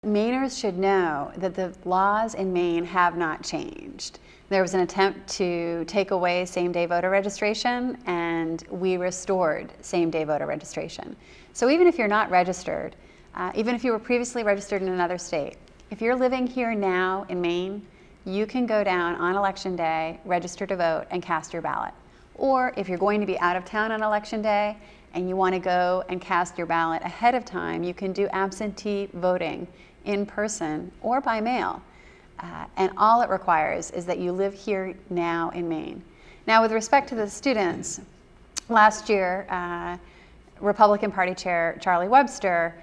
Mainers should know that the laws in Maine have not changed. There was an attempt to take away same-day voter registration, and we restored same-day voter registration. So even if you're not registered, even if you were previously registered in another state, if you're living here now in Maine, you can go down on election day, register to vote, and cast your ballot. Or if you're going to be out of town on election day and you want to go and cast your ballot ahead of time, you can do absentee voting in person or by mail. And all it requires is that you live here now in Maine. Now, with respect to the students, last year, Republican Party Chair Charlie Webster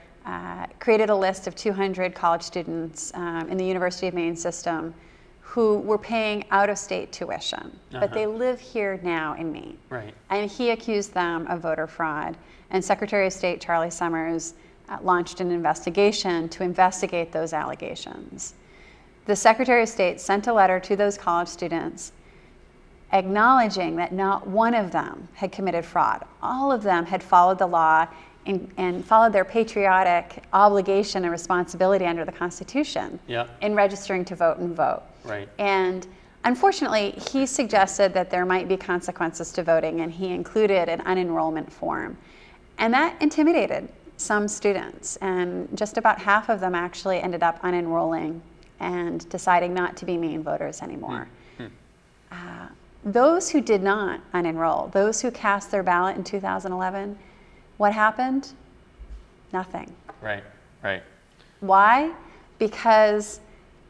created a list of 200 college students in the University of Maine system who were paying out-of-state tuition, but they live here now in Maine. Right. And he accused them of voter fraud. And Secretary of State Charlie Summers launched an investigation to investigate those allegations. The Secretary of State sent a letter to those college students acknowledging that not one of them had committed fraud. All of them had followed the law and followed their patriotic obligation and responsibility under the Constitution in registering to vote and vote. Right. And unfortunately, he suggested that there might be consequences to voting, and he included an unenrollment form. And that intimidated some students, and just about half of them actually ended up unenrolling and deciding not to be Maine voters anymore. Those who did not unenroll, those who cast their ballot in 2011, what happened? Nothing. Right, right. Why? Because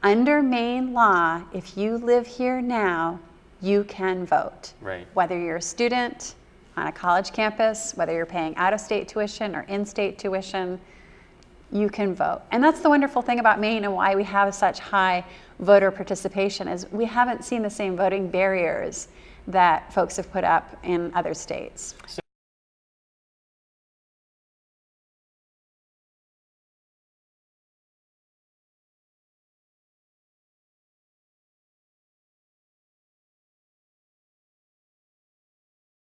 under Maine law, if you live here now, you can vote. Right. Whether you're a student on a college campus, whether you're paying out-of-state tuition or in-state tuition, you can vote. And that's the wonderful thing about Maine and why we have such high voter participation is we haven't seen the same voting barriers that folks have put up in other states.